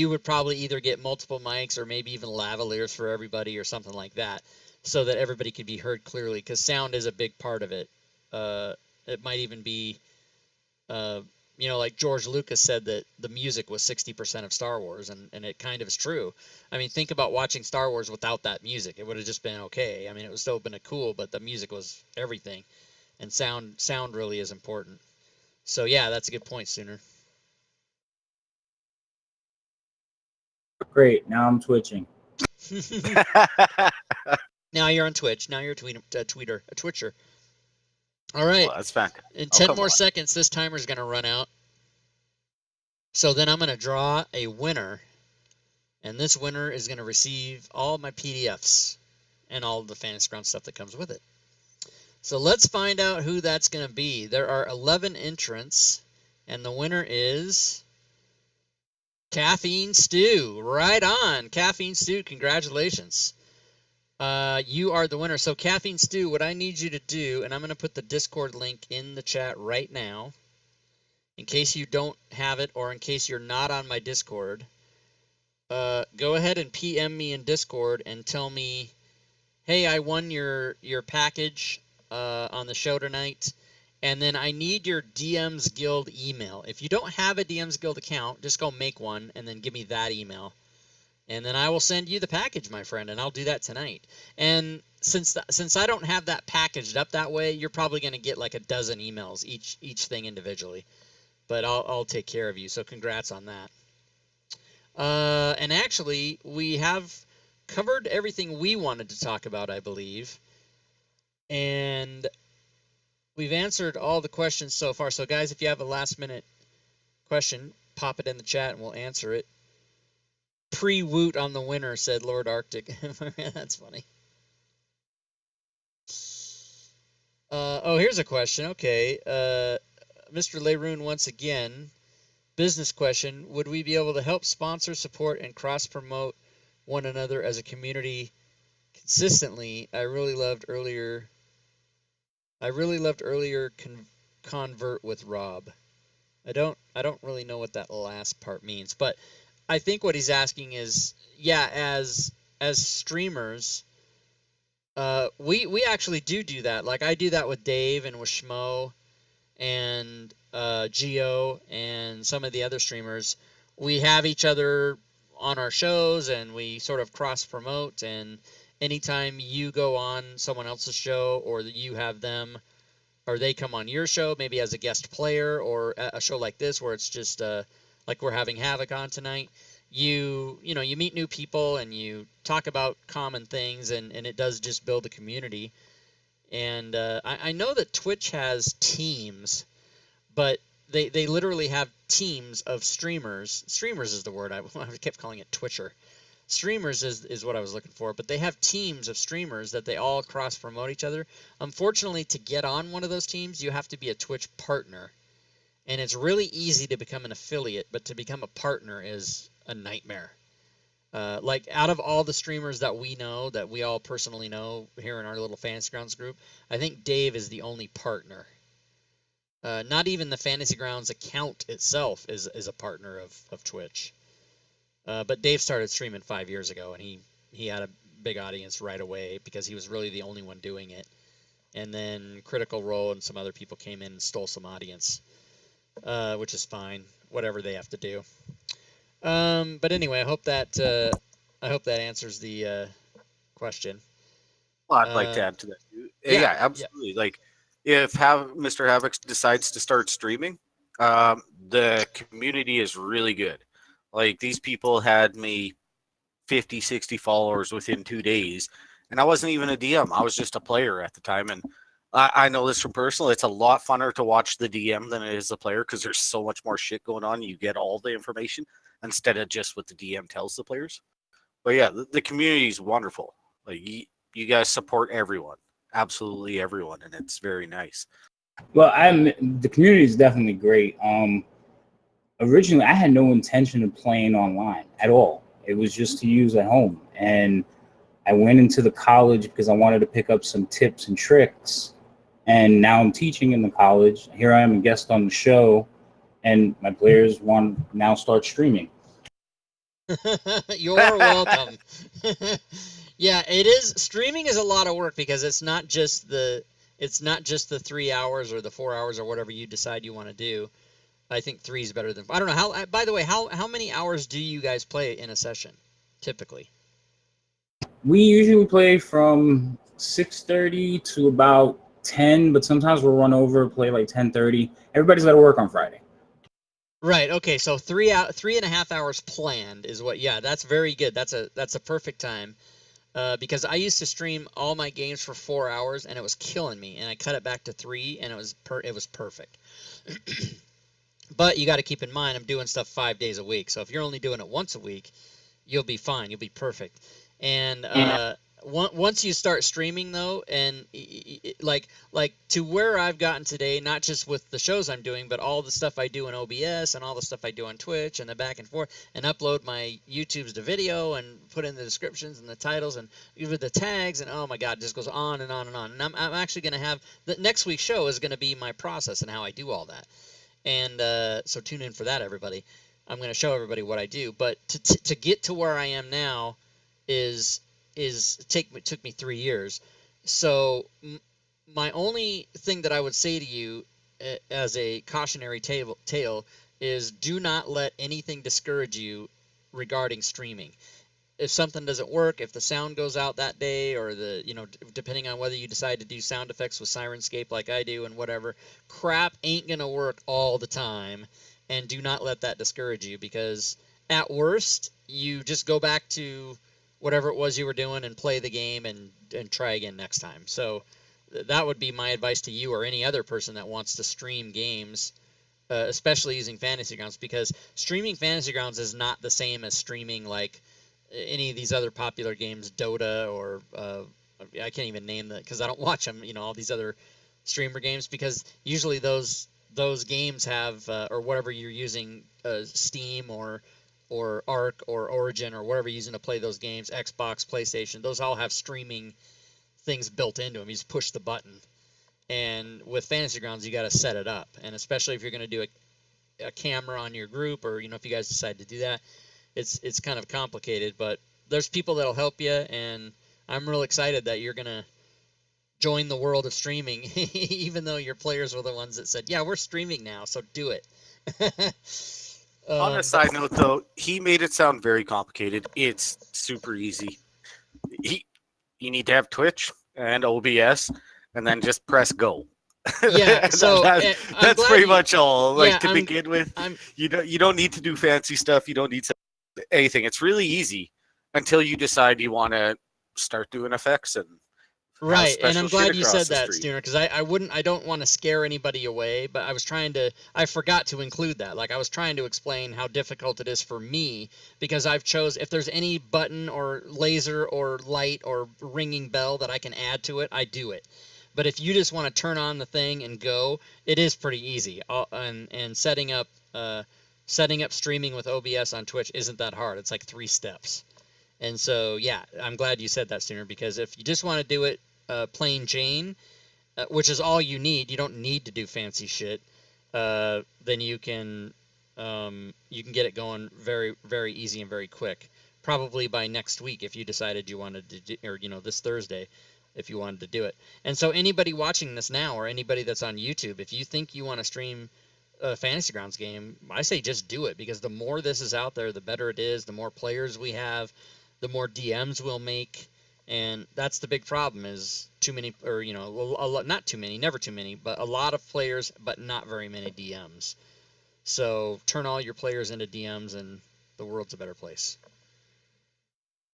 would probably either get multiple mics or maybe even lavaliers for everybody or something like that, so that everybody could be heard clearly, because sound is a big part of it. It might even be, like George Lucas said that the music was 60% of Star Wars, and it kind of is true. I mean, think about watching Star Wars without that music. It would have just been okay. I mean, it would still have been cool, but the music was everything, and sound really is important. So yeah, that's a good point, Sooner. Great. Now I'm twitching. Now you're on Twitch. Now you're a Twitcher. All right. Well, that's fantastic. In 10 more seconds, this timer's going to run out. So then I'm going to draw a winner. And this winner is going to receive all my PDFs and all the Fantasy Ground stuff that comes with it. So let's find out who that's going to be. There are 11 entrants, and the winner is Caffeine Stew. Right on. Caffeine Stew, congratulations. You are the winner. So Caffeine Stew, what I need you to do, and I'm going to put the Discord link in the chat right now, in case you don't have it or in case you're not on my Discord, go ahead and PM me in Discord and tell me, hey, I won your package on the show tonight, and then I need your DM's Guild email. If you don't have a DM's Guild account, just go make one and then give me that email. And then I will send you the package, my friend, and I'll do that tonight. And since I don't have that packaged up that way, you're probably going to get like a dozen emails, each thing individually. But I'll take care of you, so congrats on that. And actually, we have covered everything we wanted to talk about, I believe. And we've answered all the questions so far. So guys, if you have a last-minute question, pop it in the chat and we'll answer it. Pre-woot on the winner, said Lord Arctic. That's funny. Oh, here's a question. Okay. Mr. Leroon once again. Business question. Would we be able to help sponsor, support, and cross-promote one another as a community consistently? I really loved earlier convert with Rob. I don't really know what that last part means, but I think what he's asking is, yeah, as streamers, we actually do that. Like I do that with Dave and with Schmo and Geo and some of the other streamers. We have each other on our shows and we sort of cross promote, and anytime you go on someone else's show or you have them or they come on your show, maybe as a guest player, or a show like this where it's just like we're having Havoc on tonight, you meet new people and you talk about common things, and it does just build a community. And I know that Twitch has teams, but they literally have teams of streamers. Streamers is the word. I kept calling it Twitcher. Streamers is what I was looking for, but they have teams of streamers that they all cross-promote each other. Unfortunately, to get on one of those teams, you have to be a Twitch partner. And it's really easy to become an affiliate, but to become a partner is a nightmare. Like, out of all the streamers that we know, that we all personally know here in our little Fantasy Grounds group, I think Dave is the only partner. Not even the Fantasy Grounds account itself is a partner of Twitch. But Dave started streaming 5 years ago, and he had a big audience right away because he was really the only one doing it. And then Critical Role and some other people came in and stole some audience, which is fine. Whatever they have to do. But anyway, I hope that answers the question. Well, I'd like to add to that too. Yeah, absolutely. Yeah. Like, if Mr. Havoc decides to start streaming, the community is really good. Like, these people had me 50, 60 followers within 2 days, and I wasn't even a DM. I was just a player at the time, and I know this from personal. It's a lot funner to watch the DM than it is the player because there's so much more shit going on. You get all the information instead of just what the DM tells the players. But yeah, the community is wonderful. Like, you guys support everyone, absolutely everyone, and it's very nice. Well, the community is definitely great. Originally, I had no intention of playing online at all. It was just to use at home, and I went into the college because I wanted to pick up some tips and tricks. And now I'm teaching in the college. Here I am, a guest on the show, and my players want to now start streaming. You're welcome. Yeah, it is. Streaming is a lot of work because it's not just the 3 hours or the 4 hours or whatever you decide you want to do. I think 3 is better than. I don't know how. By the way, how many hours do you guys play in a session, typically? We usually play from 6:30 to about 10, but sometimes we'll run over, play like 10:30. Everybody's got to work on Friday. Right. Okay. So 3.5 hours planned is what. Yeah, that's very good. That's a perfect time. Because I used to stream all my games for 4 hours and it was killing me, and I cut it back to 3 and it was perfect. But you got to keep in mind, I'm doing stuff 5 days a week. So if you're only doing it once a week, you'll be fine. You'll be perfect. And once you start streaming, though, and like to where I've gotten today, not just with the shows I'm doing, but all the stuff I do in OBS and all the stuff I do on Twitch and the back and forth, and upload my YouTubes to video and put in the descriptions and the titles and even the tags, and oh my God, it just goes on and on and on. And I'm actually going to have the next week's show is going to be my process and how I do all that. And so tune in for that, everybody. I'm going to show everybody what I do. But to get to where I am now took me 3 years. So my only thing that I would say to you as a cautionary tale is do not let anything discourage you regarding streaming. If something doesn't work, if the sound goes out that day, or depending on whether you decide to do sound effects with Sirenscape like I do and whatever, crap ain't gonna work all the time. And do not let that discourage you, because at worst you just go back to whatever it was you were doing and play the game and try again next time. So that would be my advice to you or any other person that wants to stream games, especially using Fantasy Grounds, because streaming Fantasy Grounds is not the same as streaming like any of these other popular games, Dota, or I can't even name that because I don't watch them. All these other streamer games, because usually those games have or whatever you're using, Steam or Arc or Origin or whatever you're using to play those games, Xbox, PlayStation, those all have streaming things built into them. You just push the button. And with Fantasy Grounds, you got to set it up, and especially if you're going to do a camera on your group, or if you guys decide to do that, it's kind of complicated, but there's people that'll help you, and I'm real excited that you're gonna join the world of streaming, even though your players were the ones that said, "Yeah, we're streaming now, so do it." On a side note, though, he made it sound very complicated. It's super easy. You need to have Twitch and OBS, and then just press go. Yeah, so that's pretty much all. Like, to begin with, you don't need to do fancy stuff. You don't need anything. It's really easy until you decide you want to start doing effects and right. And I'm glad you said that, Stooner, because I don't want to scare anybody away, but I forgot to include that. Like, I was trying to explain how difficult it is for me, because if there's any button or laser or light or ringing bell that I can add to it, I do it. But if you just want to turn on the thing and go, it is pretty easy. And setting up streaming with OBS on Twitch isn't that hard. It's like 3 steps. And so, yeah, I'm glad you said that, Stooner, because if you just want to do it plain Jane, which is all you need, you don't need to do fancy shit, then you can get it going very, very easy and very quick. Probably by next week if you decided you wanted to do, or this Thursday if you wanted to do it. And so anybody watching this now, or anybody that's on YouTube, if you think you want to stream a Fantasy Grounds game, I say just do it, because the more this is out there, the better it is. The more players we have, the more DMs we'll make. And that's the big problem, is too many, or not too many, never too many, but a lot of players, but not very many DMs. So turn all your players into DMs and the world's a better place.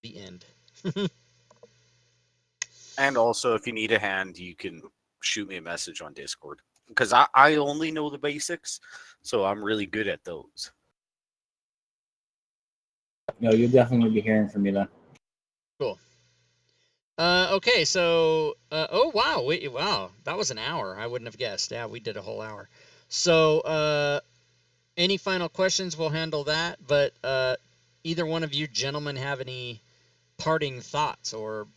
The end. And also, if you need a hand, you can shoot me a message on Discord, because I only know the basics, so I'm really good at those. No, you'll definitely be hearing from me then. Cool. Okay, so oh wow, wow, that was an hour. I wouldn't have guessed. Yeah, we did a whole hour. So any final questions? We'll handle that. But either one of you gentlemen have any parting thoughts or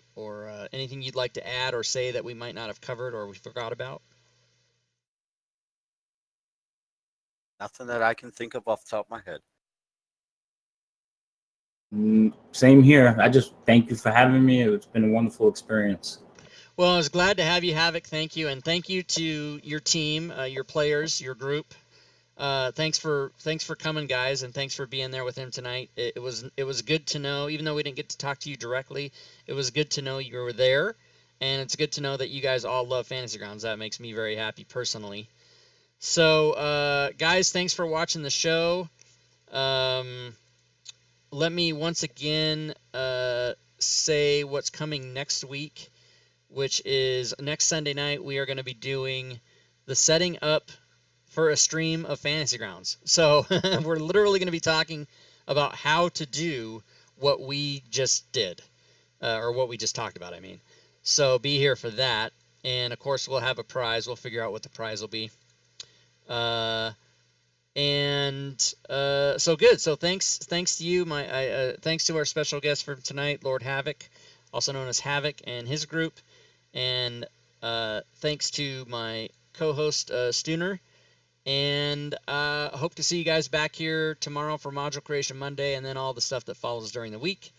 anything you'd like to add or say that we might not have covered or we forgot about? Nothing that I can think of off the top of my head. Same here. I just thank you for having me. It's been a wonderful experience. Well, I was glad to have you, Havoc. Thank you. And thank you to your team, your players, your group. Thanks for coming, guys, and thanks for being there with him tonight. It was good to know, even though we didn't get to talk to you directly, it was good to know you were there, and it's good to know that you guys all love Fantasy Grounds. That makes me very happy personally. So, guys, thanks for watching the show. Let me once again say what's coming next week, which is next Sunday night. We are going to be doing the setting up for a stream of Fantasy Grounds. So we're literally going to be talking about how to do what we just did, or what we just talked about, I mean. So be here for that. And, of course, we'll have a prize. We'll figure out what the prize will be. So good. So thanks to you. Thanks to our special guest for tonight, Lord Havoc, also known as Havoc, and his group. And thanks to my co-host, Stooner. And hope to see you guys back here tomorrow for Module Creation Monday, and then all the stuff that follows during the week.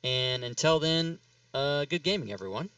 And until then, good gaming, everyone.